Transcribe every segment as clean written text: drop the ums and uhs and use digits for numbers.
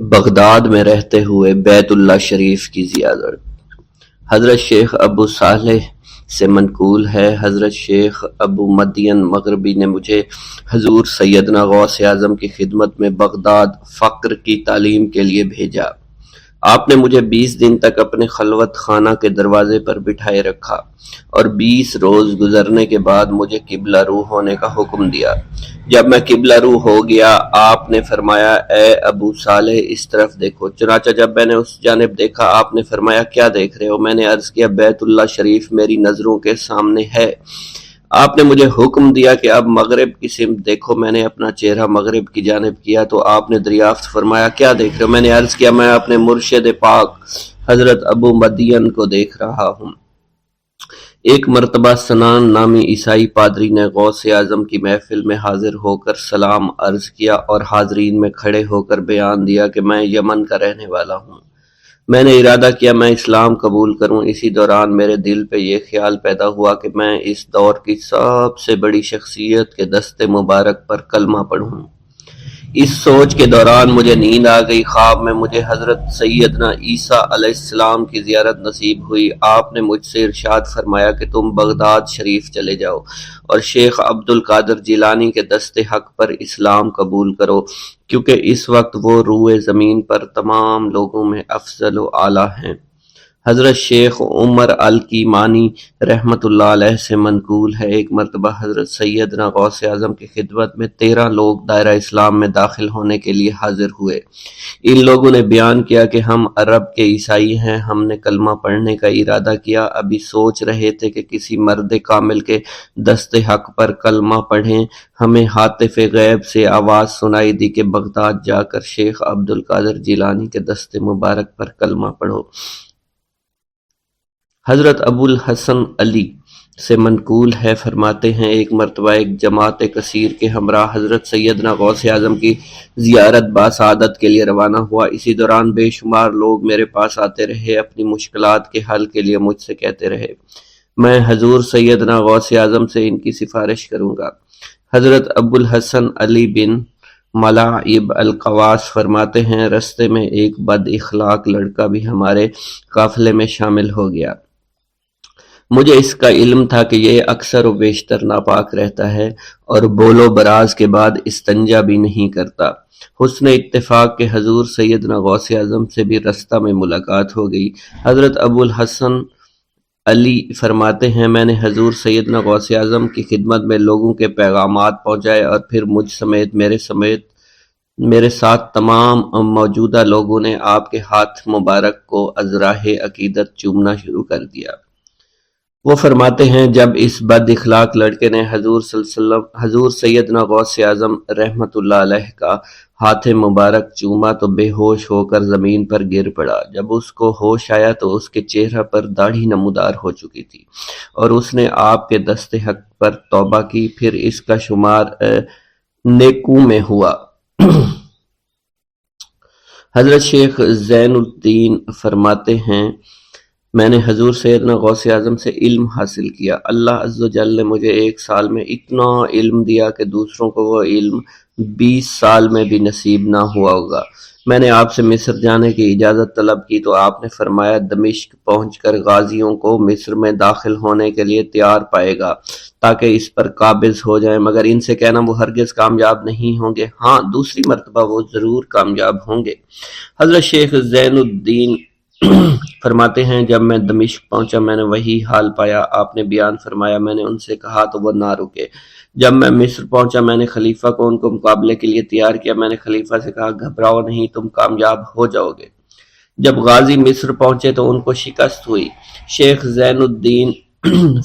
Baghdad میں رہتے ہوئے بیت اللہ شریف کی زیارت۔ حضرت شیخ ابو صالح سے منقول ہے، حضرت شیخ ابو مدین مغربی نے مجھے حضور سیدنا غوث اعظم کی خدمت میں بغداد فقر کی تعلیم کے لیے بھیجا۔ آپ نے مجھے 20 دن تک اپنے خلوت خانہ کے دروازے پر بٹھائے رکھا اور 20 روز گزرنے کے بعد مجھے قبلہ رو ہونے کا حکم دیا۔ جب میں قبلہ رو ہو گیا، آپ نے فرمایا، اے ابو صالح اس طرف دیکھو۔ چنانچہ جب میں نے اس جانب دیکھا، آپ نے فرمایا، کیا دیکھ رہے ہو؟ میں نے عرض کیا، بیت اللہ شریف میری نظروں کے سامنے ہے۔ آپ نے مجھے حکم دیا کہ اب مغرب کی سمت دیکھو۔ میں نے اپنا چہرہ مغرب کی جانب کیا تو آپ نے دریافت فرمایا، کیا دیکھ رہے ہو؟ میں نے عرض کیا، میں اپنے مرشد پاک حضرت ابو مدین کو دیکھ رہا ہوں۔ ایک مرتبہ سنان نامی عیسائی پادری نے غوث اعظم کی محفل میں حاضر ہو کر سلام عرض کیا اور حاضرین میں کھڑے ہو کر بیان دیا کہ میں یمن کا رہنے والا ہوں۔ میں نے ارادہ کیا میں اسلام قبول کروں۔ اسی دوران میرے دل پہ یہ خیال پیدا ہوا کہ میں اس دور کی سب سے بڑی شخصیت کے دست مبارک پر کلمہ پڑھوں۔ اس سوچ کے دوران مجھے نیند آ گئی۔ خواب میں مجھے حضرت سیدنا عیسیٰ علیہ السلام کی زیارت نصیب ہوئی۔ آپ نے مجھ سے ارشاد فرمایا کہ تم بغداد شریف چلے جاؤ اور شیخ عبد القادر جیلانی کے دست حق پر اسلام قبول کرو، کیونکہ اس وقت وہ روئے زمین پر تمام لوگوں میں افضل و اعلیٰ ہیں۔ حضرت شیخ عمر الکیمانی رحمۃ اللہ علیہ سے منقول ہے، ایک مرتبہ حضرت سیدنا غوث اعظم کی خدمت میں 13 لوگ دائرہ اسلام میں داخل ہونے کے لیے حاضر ہوئے۔ ان لوگوں نے بیان کیا کہ ہم عرب کے عیسائی ہیں، ہم نے کلمہ پڑھنے کا ارادہ کیا، ابھی سوچ رہے تھے کہ کسی مرد کامل کے دست حق پر کلمہ پڑھیں۔ ہمیں ہاتف غیب سے آواز سنائی دی کہ بغداد جا کر شیخ عبد القادر جیلانی کے دست مبارک پر کلمہ پڑھو۔ حضرت ابو الحسن علی سے منقول ہے، فرماتے ہیں، ایک مرتبہ ایک جماعت کثیر کے ہمراہ حضرت سیدنا غوث اعظم کی زیارت باسعادت کے لیے روانہ ہوا۔ اسی دوران بے شمار لوگ میرے پاس آتے رہے، اپنی مشکلات کے حل کے لیے مجھ سے کہتے رہے، میں حضور سیدنا غوث اعظم سے ان کی سفارش کروں گا۔ حضرت ابو الحسن علی بن ملاعب القواس فرماتے ہیں، رستے میں ایک بد اخلاق لڑکا بھی ہمارے قافلے میں شامل ہو گیا۔ مجھے اس کا علم تھا کہ یہ اکثر و بیشتر ناپاک رہتا ہے اور بول و براز کے بعد استنجا بھی نہیں کرتا۔ حسن اتفاق کے حضور سیدنا غوث اعظم سے بھی رستہ میں ملاقات ہو گئی۔ حضرت ابو الحسن علی فرماتے ہیں، میں نے حضور سیدنا غوث اعظم کی خدمت میں لوگوں کے پیغامات پہنچائے اور پھر مجھ سمیت میرے ساتھ تمام موجودہ لوگوں نے آپ کے ہاتھ مبارک کو ازراہ عقیدت چومنا شروع کر دیا۔ وہ فرماتے ہیں، جب اس بد اخلاق لڑکے نے حضور سیدنا غوث اعظم رحمۃ اللہ علیہ کا ہاتھ مبارک چوما تو بے ہوش ہو کر زمین پر گر پڑا۔ جب اس کو ہوش آیا تو اس کے چہرہ پر داڑھی نمودار ہو چکی تھی اور اس نے آپ کے دست حق پر توبہ کی، پھر اس کا شمار نیکوں میں ہوا۔ حضرت شیخ زین الدین فرماتے ہیں، میں نے حضور سیدنا غوث اعظم سے علم حاصل کیا۔ اللہ عز و جل نے مجھے 1 سال میں اتنا علم دیا کہ دوسروں کو وہ علم 20 سال میں بھی نصیب نہ ہوا ہوگا۔ میں نے آپ سے مصر جانے کی اجازت طلب کی تو آپ نے فرمایا، دمشق پہنچ کر غازیوں کو مصر میں داخل ہونے کے لیے تیار پائے گا تاکہ اس پر قابض ہو جائیں، مگر ان سے کہنا وہ ہرگز کامیاب نہیں ہوں گے، ہاں دوسری مرتبہ وہ ضرور کامیاب ہوں گے۔ حضرت شیخ زین الدین فرماتے ہیں، جب میں دمشق پہنچا میں نے وہی حال پایا۔ آپ نے بیان فرمایا، میں نے ان سے کہا تو وہ نہ رکے۔ جب میں مصر پہنچا میں نے خلیفہ کو ان کو مقابلے کے لیے تیار کیا۔ میں نے خلیفہ سے کہا، گھبراؤ نہیں، تم کامیاب ہو جاؤ گے۔ جب غازی مصر پہنچے تو ان کو شکست ہوئی۔ شیخ زین الدین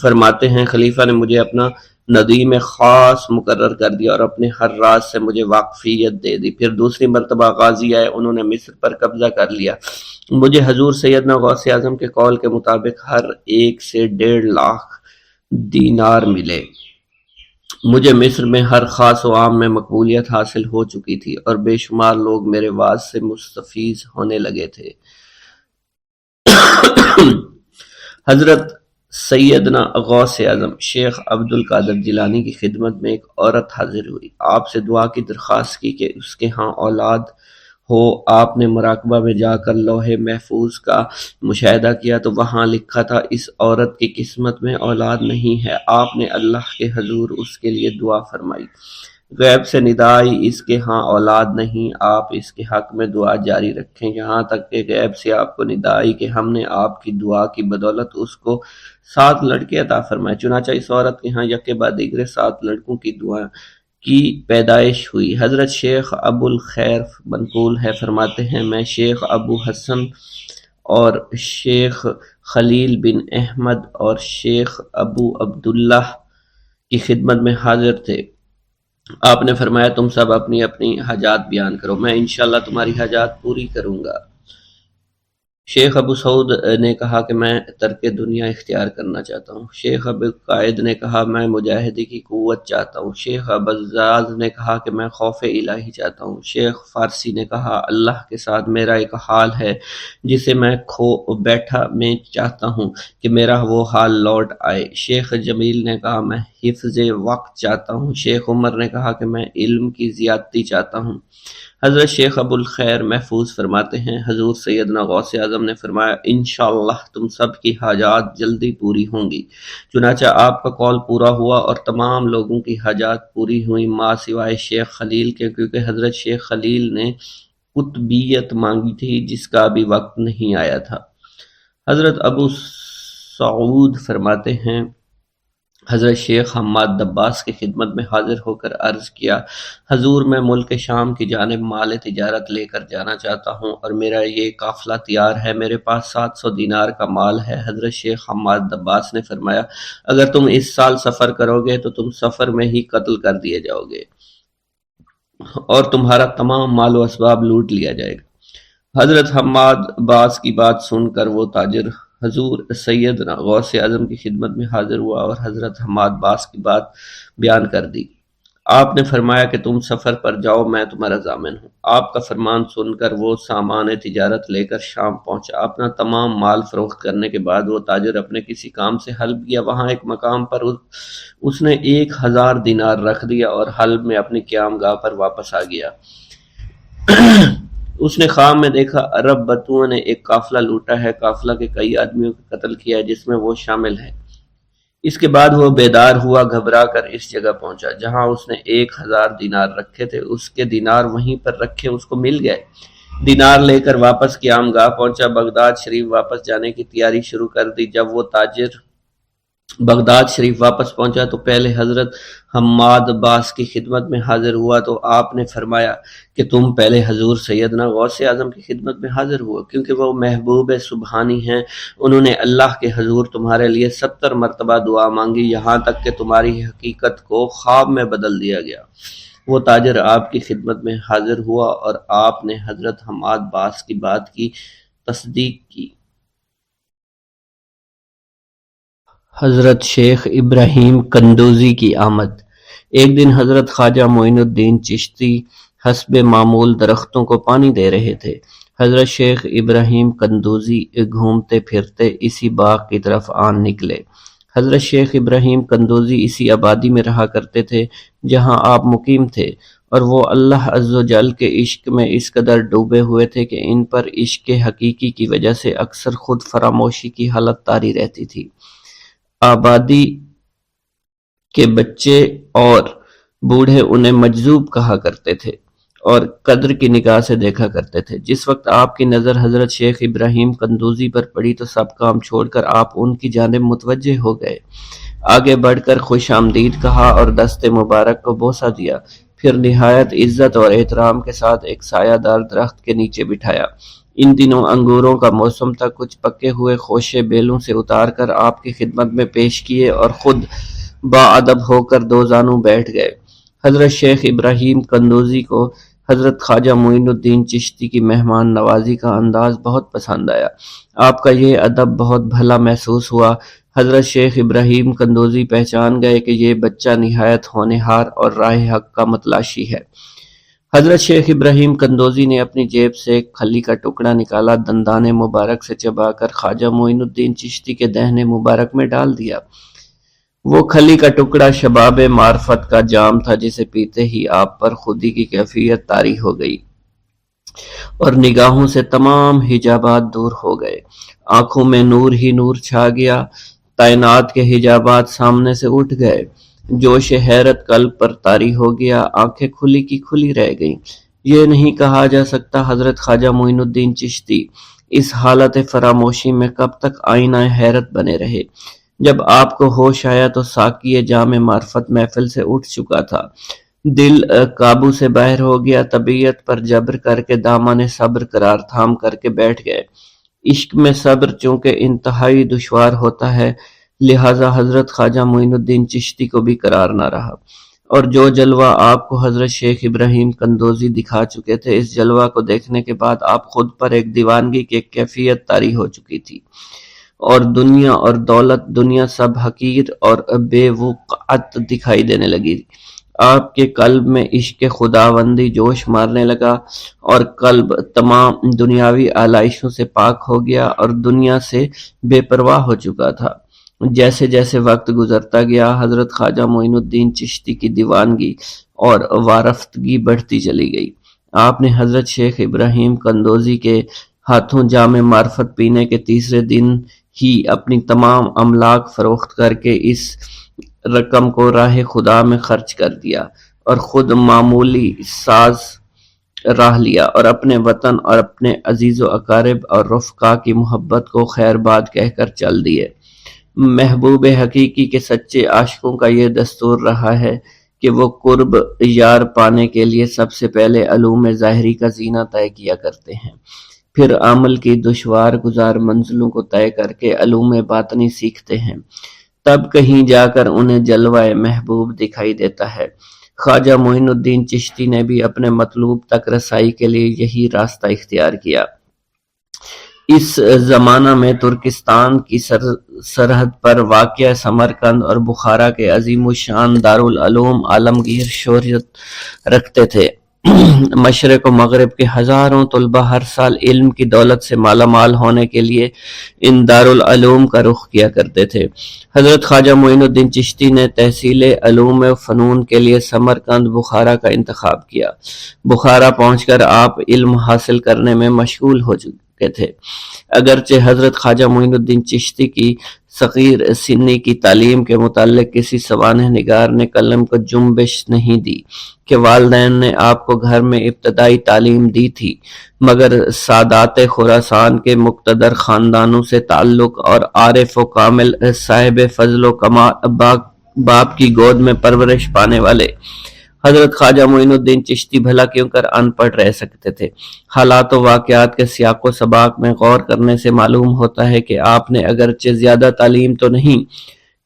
فرماتے ہیں، خلیفہ نے مجھے اپنا ندیم خاص مقرر کر دیا اور اپنے ہر راز سے مجھے واقفیت دے دی۔ پھر دوسری مرتبہ غازی آئے، انہوں نے مصر پر قبضہ کر لیا۔ مجھے حضور سیدنا غوث اعظم کے قول کے مطابق ہر ایک سے 1.5 لاکھ دینار ملے۔ مجھے مصر میں ہر خاص و عام میں مقبولیت حاصل ہو چکی تھی اور بے شمار لوگ میرے واعظ سے مستفیض ہونے لگے تھے۔ حضرت سیدنا غوث اعظم شیخ عبد القادر جیلانی کی خدمت میں ایک عورت حاضر ہوئی۔ آپ سے دعا کی درخواست کی کہ اس کے ہاں اولاد ہو آپ نے مراقبہ میں جا کر لوح محفوظ کا مشاہدہ کیا تو وہاں لکھا تھا اس عورت کی قسمت میں اولاد نہیں ہے۔ آپ نے اللہ کے حضور اس کے لیے دعا فرمائی۔ غیب سے ندا آئی اس کے ہاں اولاد نہیں، آپ اس کے حق میں دعا جاری رکھیں یہاں تک کہ غیب سے آپ کو ندا آئی کہ ہم نے آپ کی دعا کی بدولت اس کو 7 لڑکے عطا فرمائے۔ چنانچہ اس عورت کے ہاں یکے بعد دیگرے 7 لڑکوں کی دعا کی پیدائش ہوئی۔ حضرت شیخ ابو الخیر منقول ہے، فرماتے ہیں میں شیخ ابو حسن اور شیخ خلیل بن احمد اور شیخ ابو عبداللہ کی خدمت میں حاضر تھے۔ آپ نے فرمایا تم سب اپنی اپنی حاجات بیان کرو، میں انشاءاللہ تمہاری حاجات پوری کروں گا۔ شیخ ابو سعود نے کہا کہ میں ترک دنیا اختیار کرنا چاہتا ہوں۔ شیخ ابو قائد نے کہا میں مجاہدے کی قوت چاہتا ہوں۔ شیخ ابوالزاد نے کہا کہ میں خوف الہی چاہتا ہوں۔ شیخ فارسی نے کہا اللہ کے ساتھ میرا ایک حال ہے جسے میں کھو بیٹھا میں چاہتا ہوں کہ میرا وہ حال لوٹ آئے۔ شیخ جمیل نے کہا میں حفظ وقت چاہتا ہوں۔ شیخ عمر نے کہا کہ میں علم کی زیادتی چاہتا ہوں۔ حضرت شیخ ابو الخیر محفوظ فرماتے ہیں حضور سیدنا غوث اعظم نے فرمایا انشاءاللہ تم سب کی حاجات جلدی پوری ہوں گی۔ چنانچہ آپ کا قول پورا ہوا اور تمام لوگوں کی حاجات پوری ہوئیں ماں سوائے شیخ خلیل کے، کیونکہ حضرت شیخ خلیل نے قطبیت مانگی تھی جس کا ابھی وقت نہیں آیا تھا۔ حضرت ابو سعود فرماتے ہیں حضرت شیخ حماد دباس کی خدمت میں حاضر ہو کر عرض کیا حضور میں ملک شام کی جانب مال تجارت لے کر جانا چاہتا ہوں اور میرا یہ قافلہ تیار ہے، میرے پاس 700 دینار کا مال ہے۔ حضرت شیخ حماد دباس نے فرمایا اگر تم اس سال سفر کرو گے تو تم سفر میں ہی قتل کر دیے جاؤ گے اور تمہارا تمام مال و اسباب لوٹ لیا جائے گا۔ حضرت حماد باس کی بات سن کر وہ تاجر حضور سیدنا غوث اعظم کی خدمت میں حاضر ہوا اور حضرت حماد باس کی بات بیان کر دی۔ آپ نے فرمایا کہ تم سفر پر جاؤ میں تمہارا ضامن ہوں۔ آپ کا فرمان سن کر وہ سامان تجارت لے کر شام پہنچا۔ اپنا تمام مال فروخت کرنے کے بعد وہ تاجر اپنے کسی کام سے حلب گیا، وہاں ایک مقام پر اس نے 1000 دینار رکھ دیا اور حلب میں اپنی قیام گاہ پر واپس آ گیا۔ اس نے خواب میں دیکھا عرب بتوؤں نے ایک قافلہ لوٹا ہے، قافلہ کے کئی آدمیوں کو قتل کیا ہے جس میں وہ شامل ہے۔ اس کے بعد وہ بیدار ہوا، گھبرا کر اس جگہ پہنچا جہاں اس نے 1000 دینار رکھے تھے۔ اس کے دینار وہیں پر رکھے اس کو مل گئے۔ دینار لے کر واپس قیام گاہ پہنچا، بغداد شریف واپس جانے کی تیاری شروع کر دی۔ جب وہ تاجر بغداد شریف واپس پہنچا تو پہلے حضرت حماد باس کی خدمت میں حاضر ہوا تو آپ نے فرمایا کہ تم پہلے حضور سیدنا غوث اعظم کی خدمت میں حاضر ہوا، کیونکہ وہ محبوب سبحانی ہیں، انہوں نے اللہ کے حضور تمہارے لیے 70 مرتبہ دعا مانگی یہاں تک کہ تمہاری حقیقت کو خواب میں بدل دیا گیا۔ وہ تاجر آپ کی خدمت میں حاضر ہوا اور آپ نے حضرت حماد باس کی بات کی تصدیق کی۔ حضرت شیخ ابراہیم قندوزی کی آمد۔ ایک دن حضرت خواجہ معین الدین چشتی حسب معمول درختوں کو پانی دے رہے تھے۔ حضرت شیخ ابراہیم قندوزی گھومتے پھرتے اسی باغ کی طرف آن نکلے۔ حضرت شیخ ابراہیم قندوزی اسی آبادی میں رہا کرتے تھے جہاں آپ مقیم تھے، اور وہ اللہ عز و جل کے عشق میں اس قدر ڈوبے ہوئے تھے کہ ان پر عشق حقیقی کی وجہ سے اکثر خود فراموشی کی حالت طاری رہتی تھی۔ آبادی کے بچے اور بوڑھے انہیں مجذوب کہا کرتے تھے اور قدر کی نگاہ سے دیکھا کرتے تھے۔ جس وقت آپ کی نظر حضرت شیخ ابراہیم قندوزی پر پڑی تو سب کام چھوڑ کر آپ ان کی جانب متوجہ ہو گئے۔ آگے بڑھ کر خوش آمدید کہا اور دست مبارک کو بوسہ دیا، پھر نہایت عزت اور احترام کے ساتھ ایک سایہ دار درخت کے نیچے بٹھایا۔ ان دنوں انگوروں کا موسم تھا، کچھ پکے ہوئے خوشے بیلوں سے اتار کر آپ کی خدمت میں پیش کیے اور خود باادب ہو کر دو زانوں بیٹھ گئے۔ حضرت شیخ ابراہیم قندوزی کو حضرت خواجہ معین الدین چشتی کی مہمان نوازی کا انداز بہت پسند آیا۔ آپ کا یہ ادب بہت بھلا محسوس ہوا۔ حضرت شیخ ابراہیم قندوزی پہچان گئے کہ یہ بچہ نہایت ہونہار اور راہ حق کا متلاشی ہے۔ حضرت شیخ ابراہیم قندوزی نے اپنی جیب سے ایک کھلی کا ٹکڑا نکالا، دندان مبارک سے چبا کر خواجہ معین الدین چشتی کے دہنے مبارک میں ڈال دیا۔ وہ کھلی کا ٹکڑا شباب معرفت کا جام تھا جسے پیتے ہی آپ پر خودی کی کیفیت طاری ہو گئی۔ اور نگاہوں سے تمام حجابات دور ہو گئے، آنکھوں میں نور ہی نور چھا گیا، تعینات کے حجابات سامنے سے اٹھ گئے، جوش حیرت قلب پر طاری ہو گیا، آنکھیں کھلی کی کھلی رہ گئیں۔ یہ نہیں کہا جا سکتا حضرت خواجہ معین الدین چشتی اس حالت فراموشی میں کب تک آئینہ حیرت بنے رہے۔ جب آپ کو ہوش آیا تو ساقی جام معرفت محفل سے اٹھ چکا تھا، دل قابو سے باہر ہو گیا، طبیعت پر جبر کر کے دامن صبر قرار تھام کر کے بیٹھ گئے۔ عشق میں صبر چونکہ انتہائی دشوار ہوتا ہے، لہٰذا حضرت خواجہ معین الدین چشتی کو بھی قرار نہ رہا، اور جو جلوہ آپ کو حضرت شیخ ابراہیم قندوزی دکھا چکے تھے، اس جلوہ کو دیکھنے کے بعد آپ خود پر ایک دیوانگی کی ایک کیفیت طاری ہو چکی تھی، اور دنیا اور دولت، دنیا سب حقیر اور بے وقعت دکھائی دینے لگی۔ آپ کے قلب میں عشق خداوندی جوش مارنے لگا، اور قلب تمام دنیاوی آلائشوں سے پاک ہو گیا اور دنیا سے بے پرواہ ہو چکا تھا۔ جیسے جیسے وقت گزرتا گیا، حضرت خواجہ معین الدین چشتی کی دیوانگی اور وارفتگی بڑھتی چلی گئی۔ آپ نے حضرت شیخ ابراہیم قندوزی کے ہاتھوں جام معرفت پینے کے تیسرے دن ہی اپنی تمام املاک فروخت کر کے اس رقم کو راہ خدا میں خرچ کر دیا، اور خود معمولی ساز راہ لیا، اور اپنے وطن اور اپنے عزیز و اقارب اور رفقا کی محبت کو خیر باد کہہ کر چل دیے۔ محبوب حقیقی کے سچے عاشقوں کا یہ دستور رہا ہے کہ وہ قرب یار پانے کے لیے سب سے پہلے علوم ظاہری کا زینہ طے کیا کرتے ہیں، پھر عمل کی دشوار گزار منزلوں کو طے کر کے علوم باطنی سیکھتے ہیں، تب کہیں جا کر انہیں جلوہ محبوب دکھائی دیتا ہے۔ خواجہ معین الدین چشتی نے بھی اپنے مطلوب تک رسائی کے لیے یہی راستہ اختیار کیا۔ اس زمانہ میں ترکستان کی سرحد پر واقع سمرقند اور بخارا کے عظیم الشان دارالعلوم عالمگیر شہرت رکھتے تھے۔ مشرق و مغرب کے ہزاروں طلبہ ہر سال علم کی دولت سے مالا مال ہونے کے لیے ان دارالعلوم کا رخ کیا کرتے تھے۔ حضرت خواجہ معین الدین چشتی نے تحصیل علوم و فنون کے لیے سمرقند بخارا کا انتخاب کیا۔ بخارا پہنچ کر آپ علم حاصل کرنے میں مشغول ہو چکے تھے۔ اگرچہ حضرت خواجہ معین الدین چشتی کی صغیر سنی کی تعلیم کے متعلق کسی سوانح نگار نے قلم کو جنبش نہیں دی کہ والدین نے آپ کو گھر میں ابتدائی تعلیم دی تھی، مگر سادات خراسان کے مقتدر خاندانوں سے تعلق اور عارف و کامل صاحب فضل و کمال باپ کی گود میں پرورش پانے والے حضرت خواجہ معین الدین چشتی بھلا کیوں کر ان پڑھ رہ سکتے تھے۔ حالات و واقعات کے سیاق و سباق میں غور کرنے سے معلوم ہوتا ہے کہ آپ نے اگرچہ زیادہ تعلیم تو نہیں،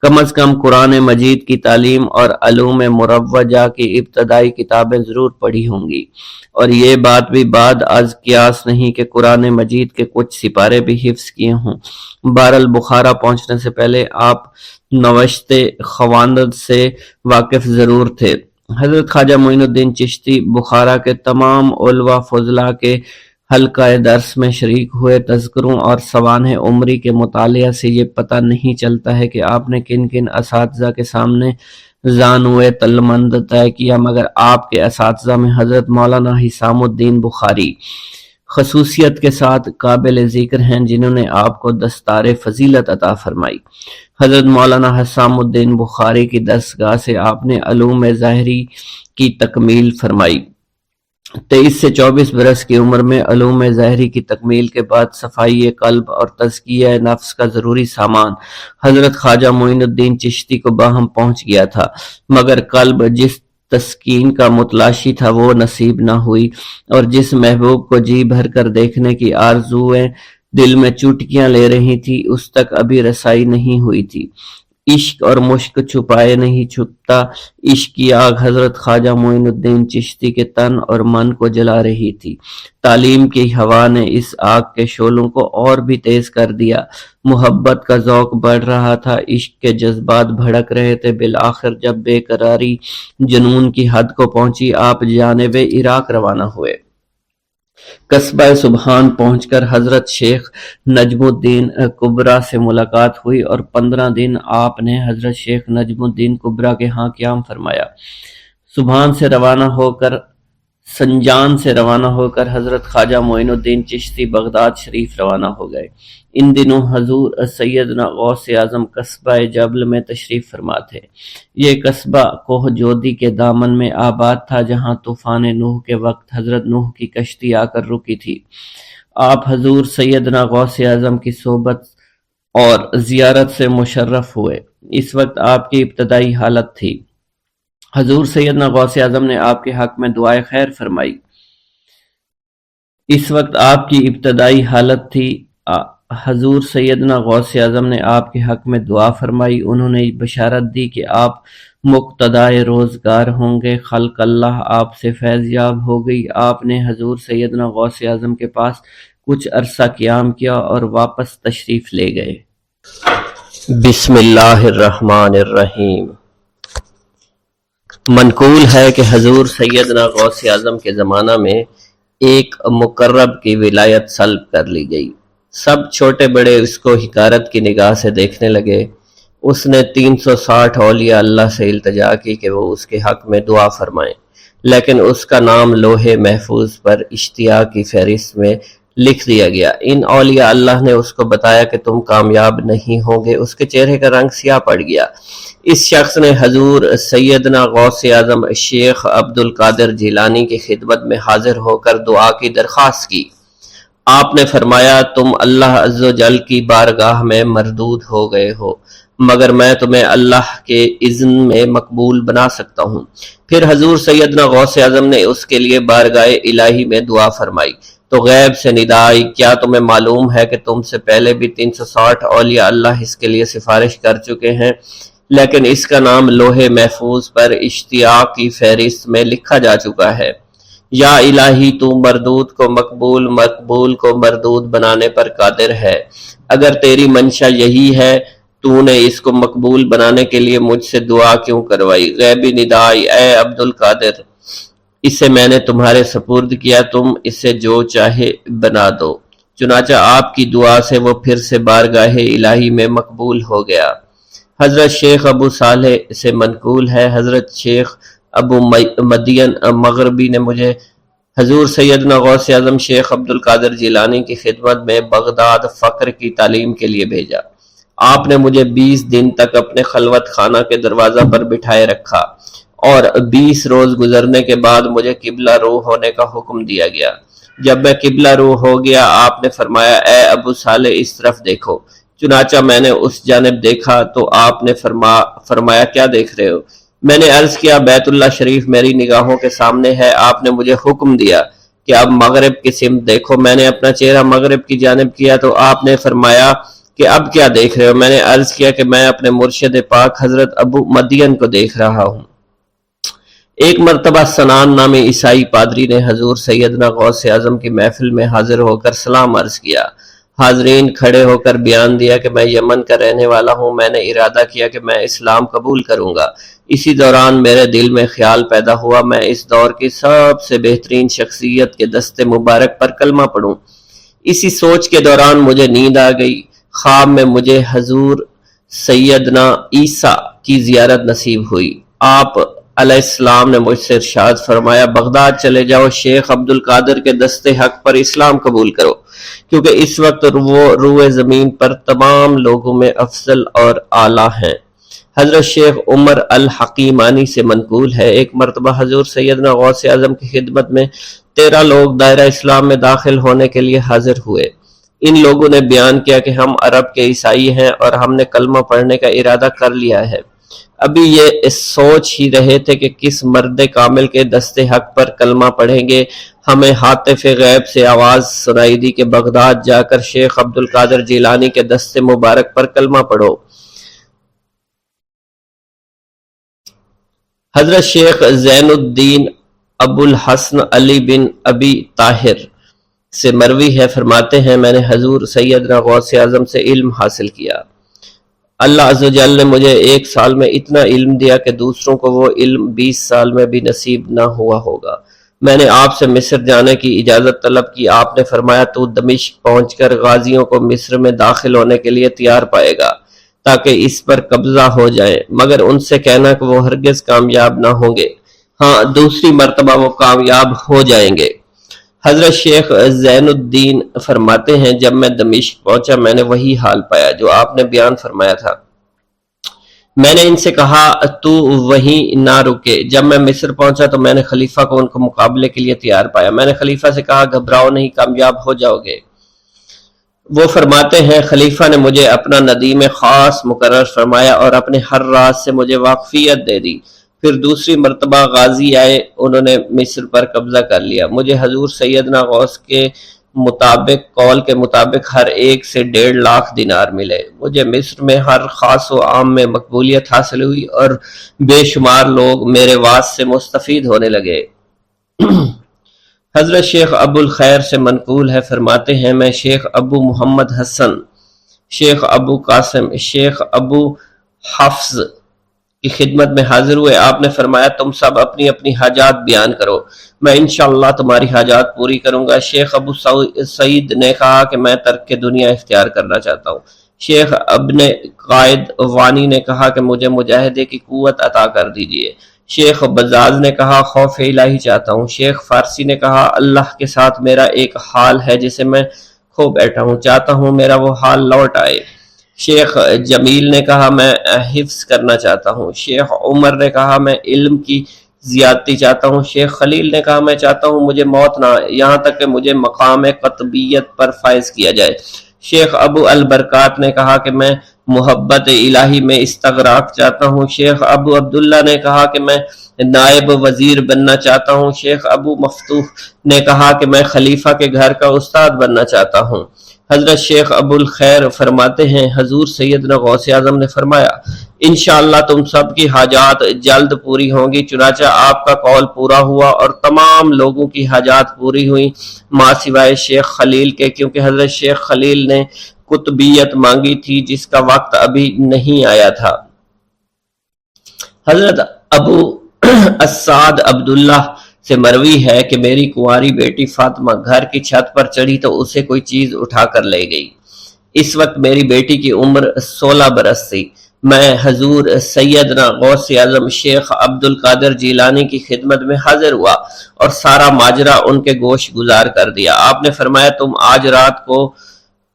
کم از کم قرآن مجید کی تعلیم اور علوم مروجہ کی ابتدائی کتابیں ضرور پڑھی ہوں گی، اور یہ بات بھی بعد از قیاس نہیں کہ قرآن مجید کے کچھ سپارے بھی حفظ کیے ہوں۔ بہرحال بخارا پہنچنے سے پہلے آپ نوشت خواندند سے واقف ضرور تھے۔ حضرت خواجہ معین الدین چشتی بخارا کے تمام علماء فضلاء کے حلقہ درس میں شریک ہوئے۔ تذکروں اور سوانح عمری کے مطالعہ سے یہ پتہ نہیں چلتا ہے کہ آپ نے کن کن اساتذہ کے سامنے زانوئے تلمند طے کیا، مگر آپ کے اساتذہ میں حضرت مولانا حسام الدین بخاری خصوصیت کے ساتھ قابل ذکر ہیں، جنہوں نے آپ کو دستار فضیلت عطا فرمائی۔ حضرت مولانا حسام الدین بخاری کی دستگاہ سے آپ نے علوم ظاہری کی تکمیل فرمائی۔ 23 سے 24 برس کی عمر میں علوم ظاہری کی تکمیل کے بعد صفائی قلب اور تزکیہ نفس کا ضروری سامان حضرت خواجہ معین الدین چشتی کو باہم پہنچ گیا تھا، مگر قلب جس تسکین کا متلاشی تھا وہ نصیب نہ ہوئی، اور جس محبوب کو جی بھر کر دیکھنے کی آرزویں دل میں چوٹکیاں لے رہی تھی، اس تک ابھی رسائی نہیں ہوئی تھی۔ عشق اور مشق چھپائے نہیں چھپتا، عشق کی آگ حضرت خواجہ معین الدین چشتی کے تن اور من کو جلا رہی تھی۔ تعلیم کی ہوا نے اس آگ کے شعلوں کو اور بھی تیز کر دیا، محبت کا ذوق بڑھ رہا تھا، عشق کے جذبات بھڑک رہے تھے۔ بالآخر جب بے قراری جنون کی حد کو پہنچی، آپ جانب عراق روانہ ہوئے۔ قصبہ سبحان پہنچ کر حضرت شیخ نجم الدین کبرا سے ملاقات ہوئی، اور 15 دن آپ نے حضرت شیخ نجم الدین کبرا کے ہاں قیام فرمایا۔ سبحان سے روانہ ہو کر سنجان سے روانہ ہو کر حضرت خواجہ معین الدین چشتی بغداد شریف روانہ ہو گئے۔ ان دنوں حضور سیدنا غوث اعظم قصبہ جبل میں تشریف فرما تھے۔ یہ قصبہ کوہ جودی کے دامن میں آباد تھا، جہاں طوفان نوح کے وقت حضرت نوح کی کشتی آ کر رکی تھی۔ آپ حضور سیدنا غوث اعظم کی صحبت اور زیارت سے مشرف ہوئے۔ اس وقت آپ کی ابتدائی حالت تھی۔ حضور سیدنا غوث اعظم نے آپ کے حق میں دعائے خیر فرمائی۔ اس وقت آپ کی ابتدائی حالت تھی۔ حضور سیدنا غوث اعظم نے آپ کے حق میں دعا فرمائی۔ انہوں نے بشارت دی کہ آپ مقتدائے روزگار ہوں گے۔ خلق اللہ آپ سے فیض یاب ہو گئی۔ آپ نے حضور سیدنا غوث اعظم کے پاس کچھ عرصہ قیام کیا اور واپس تشریف لے گئے۔ بسم اللہ الرحمن الرحیم۔ منقول ہے کہ حضور سیدنا غوث اعظم کے زمانہ میں ایک مقرب کی ولایت سلب کر لی گئی۔ سب چھوٹے بڑے اس کو حقارت کی نگاہ سے دیکھنے لگے۔ اس نے 360 اولیاء اللہ سے التجا کی کہ وہ اس کے حق میں دعا فرمائیں، لیکن اس کا نام لوح محفوظ پر اشتیاق کی فہرست میں لکھ دیا گیا۔ ان اولیاء اللہ نے اس کو بتایا کہ تم کامیاب نہیں ہوں گے۔ اس کے چہرے کا رنگ سیاہ پڑ گیا۔ اس شخص نے حضور سیدنا غوث اعظم شیخ عبد القادر جیلانی کی خدمت میں حاضر ہو کر دعا کی درخواست کی۔ آپ نے فرمایا تم اللہ عز و جل کی بارگاہ میں مردود ہو گئے ہو، مگر میں تمہیں اللہ کے اذن میں مقبول بنا سکتا ہوں۔ پھر حضور سیدنا غوث اعظم نے اس کے لیے بارگاہ الہی میں دعا فرمائی تو غیب سے ندا آئی، کیا تمہیں معلوم ہے کہ تم سے پہلے بھی 360 اولیاء اللہ اس کے لیے سفارش کر چکے ہیں، لیکن اس کا نام لوح محفوظ پر اشتیاق کی فہرست میں لکھا جا چکا ہے۔ یا الہی تو مردود کو مقبول، مقبول کو مردود بنانے پر قادر ہے۔ اگر تیری منشا یہی ہے، تو نے اس کو مقبول بنانے کے لیے مجھ سے دعا کیوں کروائی؟ غیبی ندائی، اے عبد القادر، اسے میں نے تمہارے سپرد کیا، تم اسے جو چاہے بنا دو۔ چنانچہ آپ کی دعا سے وہ پھر سے بارگاہ الہی میں مقبول ہو گیا۔ حضرت شیخ ابو صالح سے منقول ہے، حضرت شیخ ابو مدین مغربی نے مجھے حضور سیدنا غوث اعظم شیخ عبد القادر جیلانی کی خدمت میں بغداد فقر کی تعلیم کے لیے بھیجا۔ آپ نے مجھے 20 دن تک اپنے خلوت خانہ کے دروازہ پر بٹھائے رکھا اور 20 روز گزرنے کے بعد مجھے قبلہ رو ہونے کا حکم دیا گیا۔ جب میں قبلہ رو ہو گیا، آپ نے فرمایا اے ابو صالح اس طرف دیکھو۔ چنانچہ میں نے اس جانب دیکھا تو آپ نے فرمایا کیا دیکھ رہے ہو؟ میں نے عرض کیا بیت اللہ شریف میری نگاہوں کے سامنے ہے۔ آپ نے مجھے حکم دیا کہ اب مغرب کی سمت دیکھو۔ میں نے اپنا چہرہ مغرب کی جانب کیا تو آپ نے فرمایا کہ اب کیا دیکھ رہے ہو؟ میں نے عرض کیا کہ میں اپنے مرشد پاک حضرت ابو مدین کو دیکھ رہا ہوں۔ ایک مرتبہ سنان نامی عیسائی پادری نے حضور سیدنا غوث اعظم کی محفل میں حاضر ہو کر سلام عرض کیا۔ حاضرین کھڑے ہو کر بیان دیا کہ میں یمن کا رہنے والا ہوں۔ میں نے ارادہ کیا کہ میں اسلام قبول کروں گا۔ اسی دوران میرے دل میں خیال پیدا ہوا میں اس دور کی سب سے بہترین شخصیت کے دست مبارک پر کلمہ پڑھوں۔ اسی سوچ کے دوران مجھے نیند آ گئی۔ خواب میں مجھے حضور سیدنا عیسیٰ کی زیارت نصیب ہوئی۔ آپ علیہ السلام نے مجھ سے ارشاد فرمایا بغداد چلے جاؤ، شیخ عبد القادر کے دست حق پر اسلام قبول کرو، کیونکہ اس وقت وہ روئے زمین پر تمام لوگوں میں افضل اور اعلیٰ ہیں۔ حضرت شیخ عمر الحکیمانی سے منقول ہے، ایک مرتبہ حضور سیدنا غوث اعظم کی خدمت میں 13 لوگ دائرہ اسلام میں داخل ہونے کے لیے حاضر ہوئے۔ ان لوگوں نے بیان کیا کہ ہم عرب کے عیسائی ہیں اور ہم نے کلمہ پڑھنے کا ارادہ کر لیا ہے۔ ابھی یہ سوچ ہی رہے تھے کہ کس مرد کامل کے دست حق پر کلمہ پڑھیں گے، ہمیں ہاتف غیب سے آواز سنائی دی کہ بغداد جا کر شیخ عبد القادر جیلانی کے دست مبارک پر کلمہ پڑھو۔ حضرت شیخ زین الدین ابو الحسن علی بن ابی طاہر سے مروی ہے، فرماتے ہیں میں نے حضور سیدنا غوث اعظم سے علم حاصل کیا۔ اللہ عز و جل نے مجھے 1 سال میں اتنا علم دیا کہ دوسروں کو وہ علم 20 سال میں بھی نصیب نہ ہوا ہوگا۔ میں نے آپ سے مصر جانے کی اجازت طلب کی۔ آپ نے فرمایا تو دمشق پہنچ کر غازیوں کو مصر میں داخل ہونے کے لیے تیار پائے گا تاکہ اس پر قبضہ ہو جائے، مگر ان سے کہنا کہ وہ ہرگز کامیاب نہ ہوں گے۔ ہاں دوسری مرتبہ وہ کامیاب ہو جائیں گے۔ حضرت شیخ زین الدین فرماتے ہیں جب میں دمشق پہنچا میں نے وہی حال پایا جو آپ نے بیان فرمایا تھا۔ میں نے ان سے کہا تو وہیں نہ رکے۔ جب میں مصر پہنچا تو میں نے خلیفہ کو ان کو مقابلے کے لیے تیار پایا۔ میں نے خلیفہ سے کہا گھبراؤ نہیں، کامیاب ہو جاؤ گے۔ وہ فرماتے ہیں خلیفہ نے مجھے اپنا ندیم خاص مقرر فرمایا اور اپنے ہر راز سے مجھے واقفیت دے دی۔ پھر دوسری مرتبہ غازی آئے، انہوں نے مصر پر قبضہ کر لیا۔ مجھے حضور سیدنا غوث کے قول کے مطابق ہر ایک سے 1.5 لاکھ دینار ملے۔ مجھے مصر میں ہر خاص و عام میں مقبولیت حاصل ہوئی اور بے شمار لوگ میرے واس سے مستفید ہونے لگے۔ حضرت شیخ ابو الخیر سے منقول ہے، فرماتے ہیں میں شیخ ابو محمد حسن، شیخ ابو قاسم، شیخ ابو حفظ کی خدمت میں حاضر ہوئے۔ آپ نے فرمایا تم سب اپنی اپنی حاجات بیان کرو، میں انشاءاللہ تمہاری حاجات پوری کروں گا۔ شیخ ابو سعید نے کہا کہ میں ترک دنیا اختیار کرنا چاہتا ہوں۔ شیخ ابن قائد وانی نے کہا کہ مجھے مجاہدے کی قوت عطا کر دیجئے۔ شیخ بزاز نے کہا خوف الہی چاہتا ہوں۔ شیخ فارسی نے کہا اللہ کے ساتھ میرا ایک حال ہے جسے میں کھو بیٹھا ہوں، چاہتا ہوں میرا وہ حال لوٹ آئے۔ شیخ جمیل نے کہا میں حفظ کرنا چاہتا ہوں۔ شیخ عمر نے کہا میں علم کی زیادتی چاہتا ہوں۔ شیخ خلیل نے کہا میں چاہتا ہوں مجھے موت نہ آئے، یہاں تک کہ مجھے مقام قطبیت پر فائز کیا جائے۔ شیخ ابو البرکات نے کہا کہ میں محبت الہی میں استغراق چاہتا ہوں۔ شیخ ابو عبداللہ نے کہا کہ میں نائب وزیر بننا چاہتا ہوں۔ شیخ ابو مفتوح نے کہا کہ میں خلیفہ کے گھر کا استاد بننا چاہتا ہوں۔ حضرت شیخ ابو الخیر فرماتے ہیں حضور سیدنا غوث اعظم نے فرمایا انشاءاللہ تم سب کی حاجات جلد پوری ہوں گی۔ چنانچہ آپ کا قول پورا ہوا اور تمام لوگوں کی حاجات پوری ہوئیں ماں سوائے شیخ خلیل کے، کیونکہ حضرت شیخ خلیل نے قطبیت مانگی تھی جس کا وقت ابھی نہیں آیا تھا۔ حضرت ابو السعد عبداللہ سے مروی ہے کہ میری کنواری بیٹی فاطمہ گھر کی چھت پر چڑھی تو اسے کوئی چیز اٹھا کر لے گئی۔ اس وقت میری بیٹی کی عمر 16 برس تھی۔ میں حضور سیدنا غوث اعظم شیخ عبد القادر جیلانی کی خدمت میں حاضر ہوا اور سارا ماجرا ان کے گوش گزار کر دیا۔ آپ نے فرمایا تم آج رات کو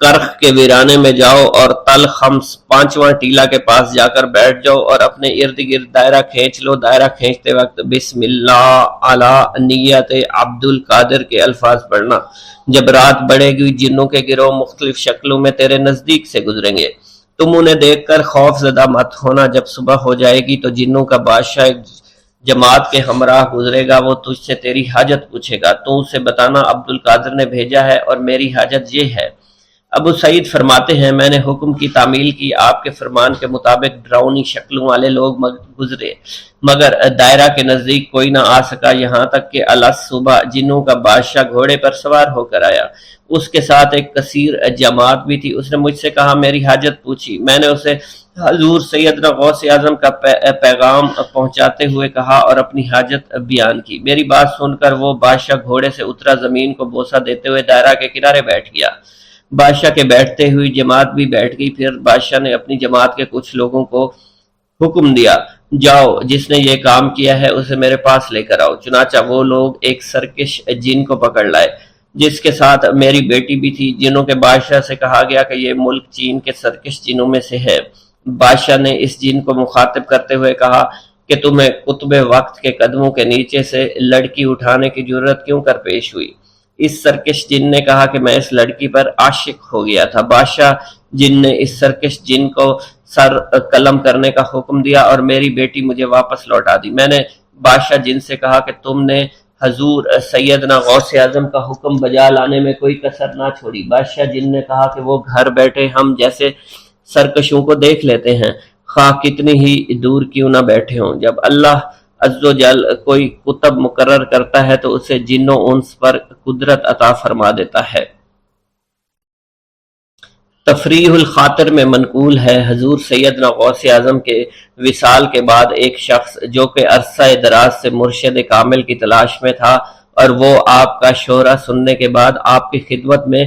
کرخ کے ویرانے میں جاؤ اور تل خمس 5واں ٹیلا کے پاس جا کر بیٹھ جاؤ اور اپنے ارد گرد دائرہ کھینچ لو۔ دائرہ کھینچتے وقت بسم اللہ علی نیت عبد القادر کے الفاظ پڑھنا۔ جب رات بڑھے گی جنوں کے گروہ مختلف شکلوں میں تیرے نزدیک سے گزریں گے، تم انہیں دیکھ کر خوف زدہ مت ہونا۔ جب صبح ہو جائے گی تو جنوں کا بادشاہ جماعت کے ہمراہ گزرے گا، وہ تجھ سے تیری حاجت پوچھے گا، تو اسے بتانا عبد القادر نے بھیجا ہے اور میری حاجت یہ ہے۔ ابو سعید فرماتے ہیں میں نے حکم کی تعمیل کی، آپ کے فرمان کے مطابق ڈراؤنی شکلوں والے لوگ گزرے مگر دائرہ کے نزدیک کوئی نہ آ سکا، یہاں تک کہ صبح جنوں کا بادشاہ گھوڑے پر سوار ہو کر آیا۔ اس کے ساتھ ایک کثیر جماعت بھی تھی۔ اس نے مجھ سے کہا میری حاجت پوچھی۔ میں نے اسے حضور سیدنا غوث اعظم کا پیغام پہنچاتے ہوئے کہا اور اپنی حاجت بیان کی۔ میری بات سن کر وہ بادشاہ گھوڑے سے اترا، زمین کو بوسہ دیتے ہوئے دائرہ کے کنارے بیٹھ گیا۔ بادشاہ کے بیٹھتے ہوئی جماعت بھی بیٹھ گئی۔ پھر بادشاہ نے اپنی جماعت کے کچھ لوگوں کو حکم دیا جاؤ جس نے یہ کام کیا ہے اسے میرے پاس لے کر آؤ۔ چنانچہ وہ لوگ ایک سرکش جن کو پکڑ لائے جس کے ساتھ میری بیٹی بھی تھی۔ جنوں کے بادشاہ سے کہا گیا کہ یہ ملک چین کے سرکش جنوں میں سے ہے۔ بادشاہ نے اس جن کو مخاطب کرتے ہوئے کہا کہ تمہیں قطب وقت کے قدموں کے نیچے سے لڑکی اٹھانے کی جرت کیوں کر پیش ہوئی؟ اس سرکش جن نے کہا کہ میں اس لڑکی پر عاشق ہو گیا تھا۔ بادشاہ جن نے اس سرکش جن کو سر قلم کرنے کا حکم دیا اور میری بیٹی مجھے واپس لوٹا دی۔ میں نے بادشاہ جن سے کہا کہ تم نے حضور سیدنا غوث اعظم کا حکم بجا لانے میں کوئی کسر نہ چھوڑی۔ بادشاہ جن نے کہا کہ وہ گھر بیٹھے ہم جیسے سرکشوں کو دیکھ لیتے ہیں، خواہ کتنی ہی دور کیوں نہ بیٹھے ہوں۔ جب اللہ عز و جل کوئی قطب مقرر کرتا ہے تو اسے جن و انس پر قدرت عطا فرما دیتا ہے۔ تفریح الخاطر میں منقول ہے حضور سیدنا غوث اعظم کے وصال کے بعد ایک شخص جو کہ عرصہ دراز سے مرشد کامل کی تلاش میں تھا اور وہ آپ کا شورا سننے کے بعد آپ کی خدمت میں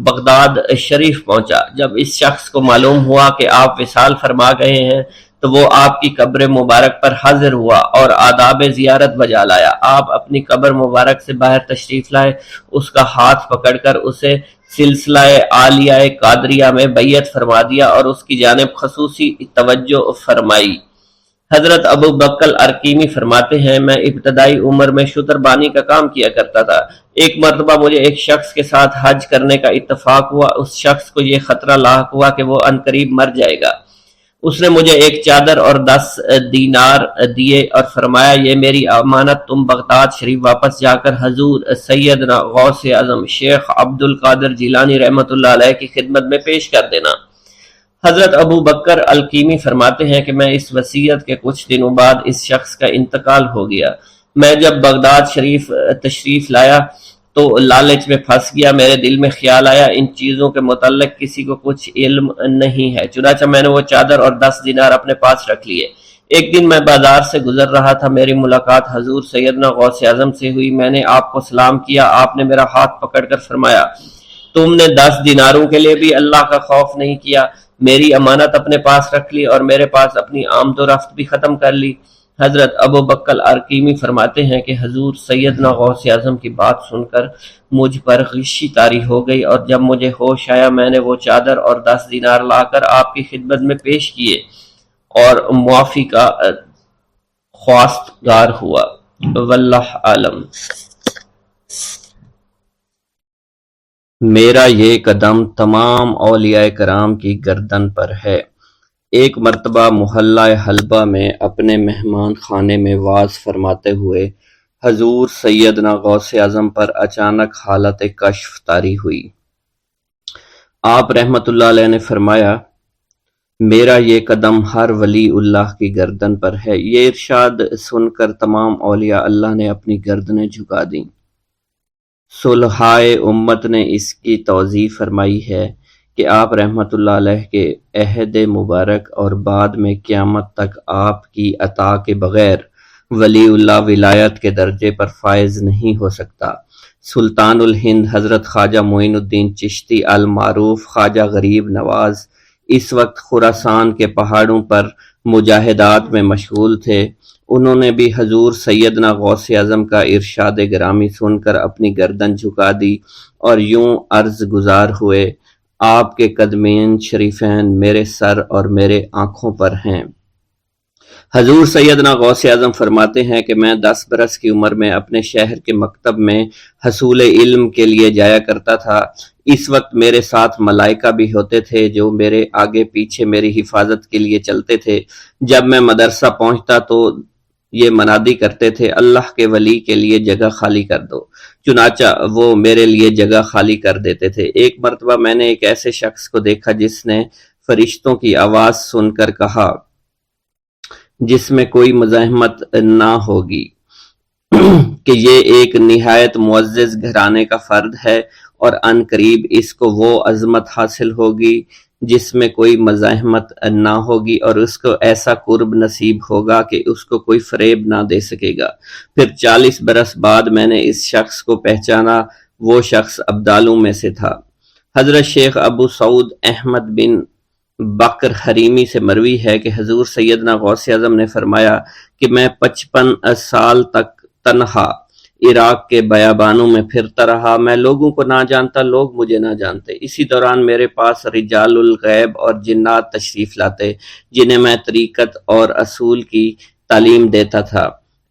بغداد شریف پہنچا۔ جب اس شخص کو معلوم ہوا کہ آپ وصال فرما گئے ہیں تو وہ آپ کی قبر مبارک پر حاضر ہوا اور آداب زیارت بجا لایا۔ آپ اپنی قبر مبارک سے باہر تشریف لائے، اس کا ہاتھ پکڑ کر اسے سلسلہ عالیہ قادریہ میں بیعت فرما دیا اور اس کی جانب خصوصی توجہ فرمائی۔ حضرت ابو بکر ارکیمی فرماتے ہیں، میں ابتدائی عمر میں شتر بانی کا کام کیا کرتا تھا۔ ایک مرتبہ مجھے ایک شخص کے ساتھ حج کرنے کا اتفاق ہوا۔ اس شخص کو یہ خطرہ لاحق ہوا کہ وہ عنقریب مر جائے گا۔ اس نے مجھے ایک چادر اور 10 دینار دیے اور فرمایا، یہ میری امانت تم بغداد شریف واپس جا کر حضور سیدنا غوث اعظم شیخ عبد القادر جیلانی رحمۃ اللہ علیہ کی خدمت میں پیش کر دینا۔ حضرت ابو بکر الکیمی فرماتے ہیں کہ میں اس وصیت کے کچھ دنوں بعد اس شخص کا انتقال ہو گیا۔ میں جب بغداد شریف تشریف لایا تو لالچ میں پھنس گیا۔ میرے دل میں خیال آیا ان چیزوں کے متعلق کسی کو کچھ علم نہیں ہے، چنانچہ میں نے وہ چادر اور 10 دینار اپنے پاس رکھ لیے۔ ایک دن میں بازار سے گزر رہا تھا، میری ملاقات حضور سیدنا غوث اعظم سے ہوئی۔ میں نے آپ کو سلام کیا، آپ نے میرا ہاتھ پکڑ کر فرمایا، تم نے 10 دیناروں کے لیے بھی اللہ کا خوف نہیں کیا، میری امانت اپنے پاس رکھ لی اور میرے پاس اپنی آمد و رفت بھی ختم کر لی۔ حضرت ابو بکر ارکیمی فرماتے ہیں کہ حضور سیدنا غوث اعظم کی بات سن کر مجھ پر غشی طاری ہو گئی، اور جب مجھے ہوش آیا میں نے وہ چادر اور 10 دینار لا کر آپ کی خدمت میں پیش کیے اور معافی کا خواستگار ہوا۔ واللہ عالم۔ میرا یہ قدم تمام اولیاء کرام کی گردن پر ہے۔ ایک مرتبہ محلہ حلبہ میں اپنے مہمان خانے میں واز فرماتے ہوئے حضور سیدنا غوث اعظم پر اچانک حالت کشف طاری ہوئی۔ آپ رحمت اللہ علیہ نے فرمایا، میرا یہ قدم ہر ولی اللہ کی گردن پر ہے۔ یہ ارشاد سن کر تمام اولیاء اللہ نے اپنی گردنیں جھکا دیں۔ صلحائے امت نے اس کی توضیح فرمائی ہے کہ آپ رحمت اللہ علیہ کے عہد مبارک اور بعد میں قیامت تک آپ کی عطا کے بغیر ولی اللہ ولایت کے درجے پر فائز نہیں ہو سکتا۔ سلطان الہند حضرت خواجہ معین الدین چشتی المعروف خواجہ غریب نواز اس وقت خراسان کے پہاڑوں پر مجاہدات میں مشغول تھے۔ انہوں نے بھی حضور سیدنا غوث اعظم کا ارشاد گرامی سن کر اپنی گردن جھکا دی اور یوں عرض گزار ہوئے، آپ کے قدمین شریفین میرے سر اور میرے آنکھوں پر ہیں۔ حضور سیدنا غوث اعظم فرماتے ہیں کہ میں 10 برس کی عمر میں اپنے شہر کے مکتب میں حصول علم کے لیے جایا کرتا تھا۔ اس وقت میرے ساتھ ملائکہ بھی ہوتے تھے جو میرے آگے پیچھے میری حفاظت کے لیے چلتے تھے۔ جب میں مدرسہ پہنچتا تو یہ منادی کرتے تھے، اللہ کے ولی کے لیے جگہ خالی کر دو، چنانچہ وہ میرے لیے جگہ خالی کر دیتے تھے۔ ایک مرتبہ میں نے ایک ایسے شخص کو دیکھا جس نے فرشتوں کی آواز سن کر کہا، جس میں کوئی مزاحمت نہ ہوگی، کہ یہ ایک نہایت معزز گھرانے کا فرد ہے اور عن قریب اس کو وہ عظمت حاصل ہوگی جس میں کوئی مزاحمت نہ ہوگی، اور اس کو ایسا قرب نصیب ہوگا کہ اس کو کوئی فریب نہ دے سکے گا۔ پھر 40 برس بعد میں نے اس شخص کو پہچانا، وہ شخص ابدالوں میں سے تھا۔ حضرت شیخ ابو سعود احمد بن بکر حریمی سے مروی ہے کہ حضور سیدنا غوث اعظم نے فرمایا کہ میں 55 سال تک تنہا عراق کے بیابانوں میں پھرتا رہا، میں لوگوں کو نہ جانتا، لوگ مجھے نہ جانتے۔ اسی دوران میرے پاس رجال الغیب اور جنات تشریف لاتے جنہیں میں طریقت اور اصول کی تعلیم دیتا تھا۔